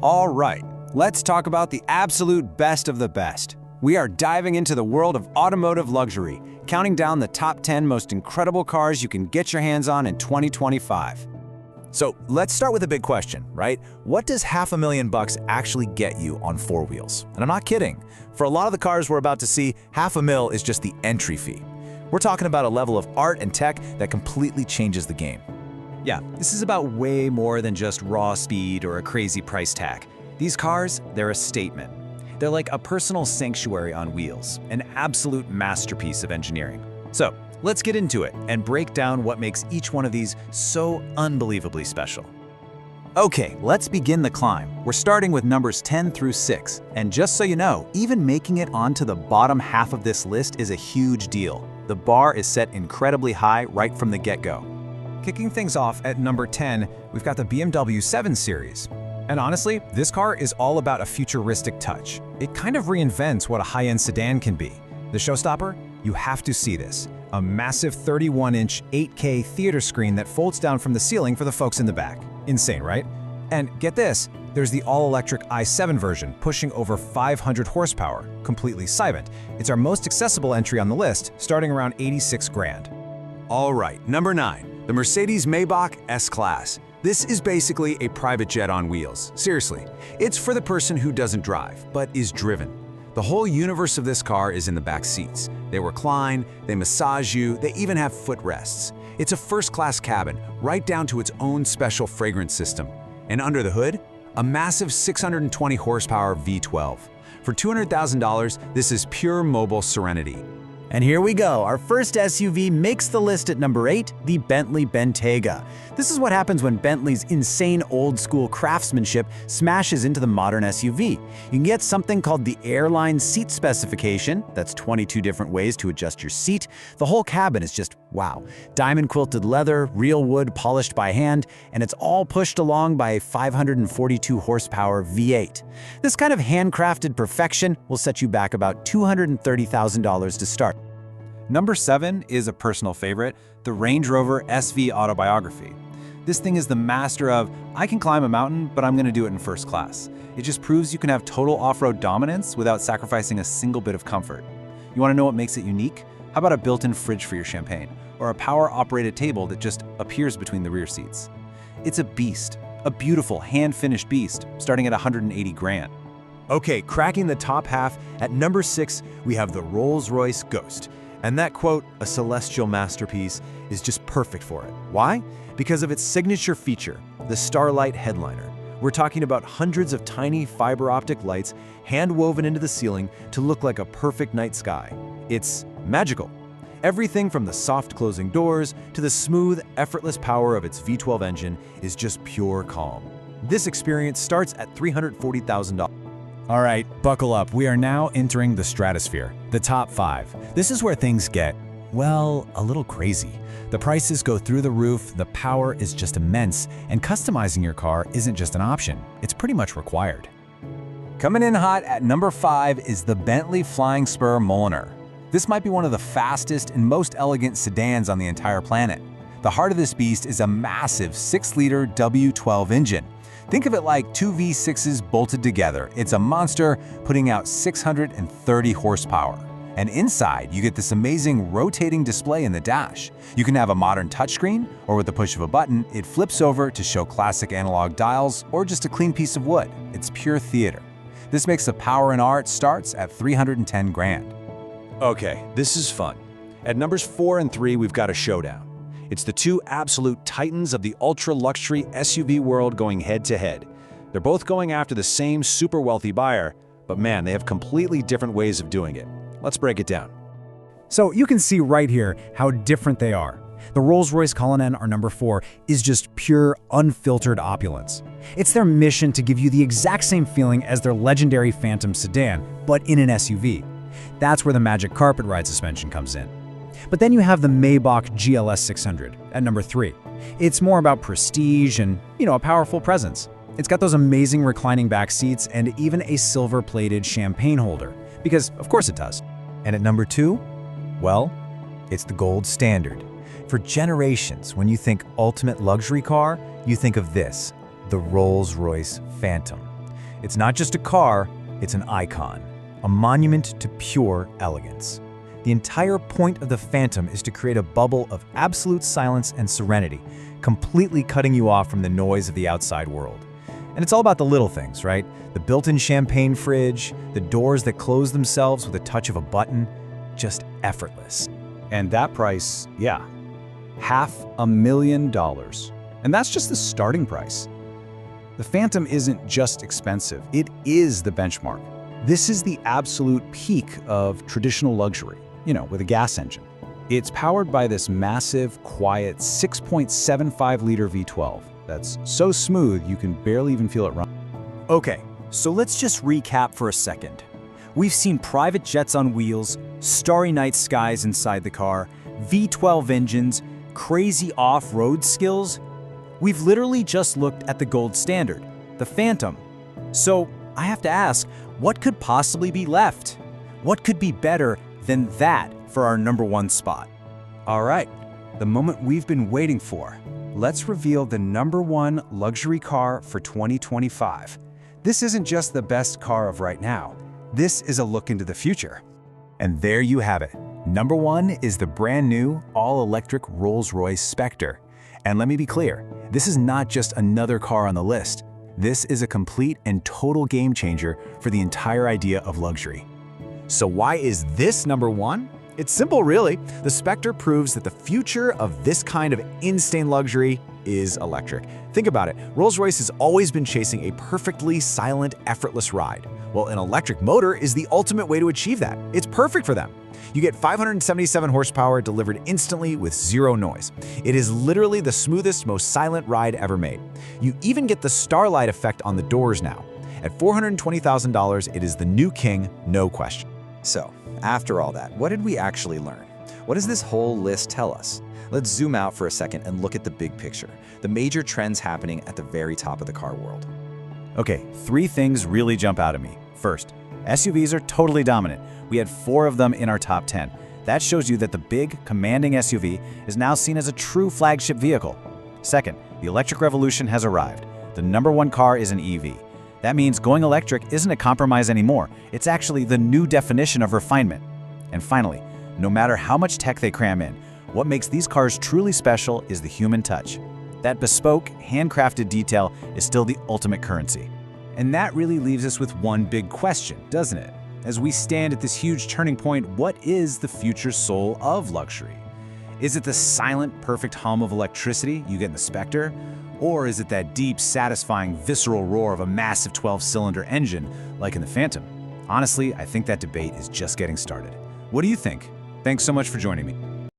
All right, let's talk about the absolute best of the best. We are diving into the world of automotive luxury, counting down the top 10 most incredible cars you can get your hands on in 2025. So let's start with a big question, right? What does $500,000 actually get you on four wheels? And I'm not kidding. For a lot of the cars we're about to see, $500,000 is just the entry fee. We're talking about a level of art and tech that completely changes the game. Yeah, this is about way more than just raw speed or a crazy price tag. These cars, they're a statement. They're like a personal sanctuary on wheels, an absolute masterpiece of engineering. So, let's get into it and break down what makes each one of these so unbelievably special. Okay, let's begin the climb. We're starting with numbers 10 through 6. And just so you know, even making it onto the bottom half of this list is a huge deal. The bar is set incredibly high right from the get-go. Kicking things off at number 10, we've got the BMW 7 Series. And honestly, this car is all about a futuristic touch. It kind of reinvents what a high-end sedan can be. The showstopper? You have to see this. A massive 31-inch 8K theater screen that folds down from the ceiling for the folks in the back. Insane, right? And get this, there's the all-electric i7 version, pushing over 500 horsepower, completely silent. It's our most accessible entry on the list, starting around 86 grand. All right, number 9, the Mercedes-Maybach S-Class. This is basically a private jet on wheels. Seriously, it's for the person who doesn't drive, but is driven. The whole universe of this car is in the back seats. They recline, they massage you, they even have footrests. It's a first-class cabin, right down to its own special fragrance system. And under the hood, a massive 620 horsepower V12. For $200,000, this is pure mobile serenity. And here we go, our first SUV makes the list at number 8, the Bentley Bentayga. This is what happens when Bentley's insane old-school craftsmanship smashes into the modern SUV. You can get something called the Airline Seat Specification. That's 22 different ways to adjust your seat. The whole cabin is just wow. Diamond-quilted leather, real wood polished by hand, and it's all pushed along by a 542 horsepower V8. This kind of handcrafted perfection will set you back about $230,000 to start. Number 7 is a personal favorite, the Range Rover SV Autobiography. This thing is the master of, I can climb a mountain, but I'm gonna do it in first class. It just proves you can have total off-road dominance without sacrificing a single bit of comfort. You wanna know what makes it unique? How about a built-in fridge for your champagne? Or a power-operated table that just appears between the rear seats? It's a beast, a beautiful, hand-finished beast, starting at 180 grand. Okay, cracking the top half, at number 6, we have the Rolls-Royce Ghost. And that quote, a celestial masterpiece, is just perfect for it. Why? Because of its signature feature, the Starlight headliner. We're talking about hundreds of tiny fiber optic lights hand-woven into the ceiling to look like a perfect night sky. It's magical. Everything from the soft closing doors to the smooth, effortless power of its V12 engine is just pure calm. This experience starts at $340,000. All right, buckle up. We are now entering the stratosphere, the top 5. This is where things get, well, a little crazy. The prices go through the roof, the power is just immense, and customizing your car isn't just an option, it's pretty much required. Coming in hot at number 5 is the Bentley Flying Spur Mulliner. This might be one of the fastest and most elegant sedans on the entire planet. The heart of this beast is a massive 6-liter W12 engine. Think of it like two V6s bolted together. It's a monster, putting out 630 horsepower. And inside, you get this amazing rotating display in the dash. You can have a modern touchscreen, or with the push of a button, it flips over to show classic analog dials or just a clean piece of wood. It's pure theater. This makes the power and art starts at 310 grand. Okay, this is fun. At numbers 4 and 3, we've got a showdown. It's the two absolute titans of the ultra-luxury SUV world going head-to-head. They're both going after the same super wealthy buyer, but man, they have completely different ways of doing it. Let's break it down. So you can see right here how different they are. The Rolls-Royce Cullinan, our number 4, is just pure, unfiltered opulence. It's their mission to give you the exact same feeling as their legendary Phantom sedan, but in an SUV. That's where the magic carpet ride suspension comes in. But then you have the Maybach GLS 600 at number 3. It's more about prestige and, a powerful presence. It's got those amazing reclining back seats and even a silver-plated champagne holder, because of course it does. And at number 2, well, it's the gold standard. For generations, when you think ultimate luxury car, you think of this, the Rolls-Royce Phantom. It's not just a car, it's an icon, a monument to pure elegance. The entire point of the Phantom is to create a bubble of absolute silence and serenity, completely cutting you off from the noise of the outside world. And it's all about the little things, right? The built-in champagne fridge, the doors that close themselves with a touch of a button, just effortless. And that price, yeah, $500,000. And that's just the starting price. The Phantom isn't just expensive, it is the benchmark. This is the absolute peak of traditional luxury, with a gas engine. It's powered by this massive, quiet 6.75-liter V12 that's so smooth you can barely even feel it run. Okay, so let's just recap for a second. We've seen private jets on wheels, starry night skies inside the car, V12 engines, crazy off-road skills. We've literally just looked at the gold standard, the Phantom. So I have to ask, what could possibly be left? What could be better than that for our #1 spot? All right, the moment we've been waiting for. Let's reveal the #1 luxury car for 2025. This isn't just the best car of right now. This is a look into the future. And there you have it. #1 is the brand new all-electric Rolls-Royce Spectre. And let me be clear, this is not just another car on the list. This is a complete and total game changer for the entire idea of luxury. So why is this #1? It's simple, really. The Spectre proves that the future of this kind of insane luxury is electric. Think about it. Rolls-Royce has always been chasing a perfectly silent, effortless ride. Well, an electric motor is the ultimate way to achieve that. It's perfect for them. You get 577 horsepower delivered instantly with zero noise. It is literally the smoothest, most silent ride ever made. You even get the starlight effect on the doors now. At $420,000, it is the new king, no question. So, after all that, what did we actually learn? What does this whole list tell us? Let's zoom out for a second and look at the big picture, the major trends happening at the very top of the car world. Okay, 3 things really jump out at me. First, SUVs are totally dominant. We had 4 of them in our top 10. That shows you that the big, commanding SUV is now seen as a true flagship vehicle. Second, the electric revolution has arrived. The #1 car is an EV. That means going electric isn't a compromise anymore. It's actually the new definition of refinement. And finally, no matter how much tech they cram in, what makes these cars truly special is the human touch. That bespoke, handcrafted detail is still the ultimate currency. And that really leaves us with one big question, doesn't it? As we stand at this huge turning point, what is the future soul of luxury? Is it the silent, perfect hum of electricity you get in the Spectre? Or is it that deep, satisfying, visceral roar of a massive 12-cylinder engine like in the Phantom? Honestly, I think that debate is just getting started. What do you think? Thanks so much for joining me.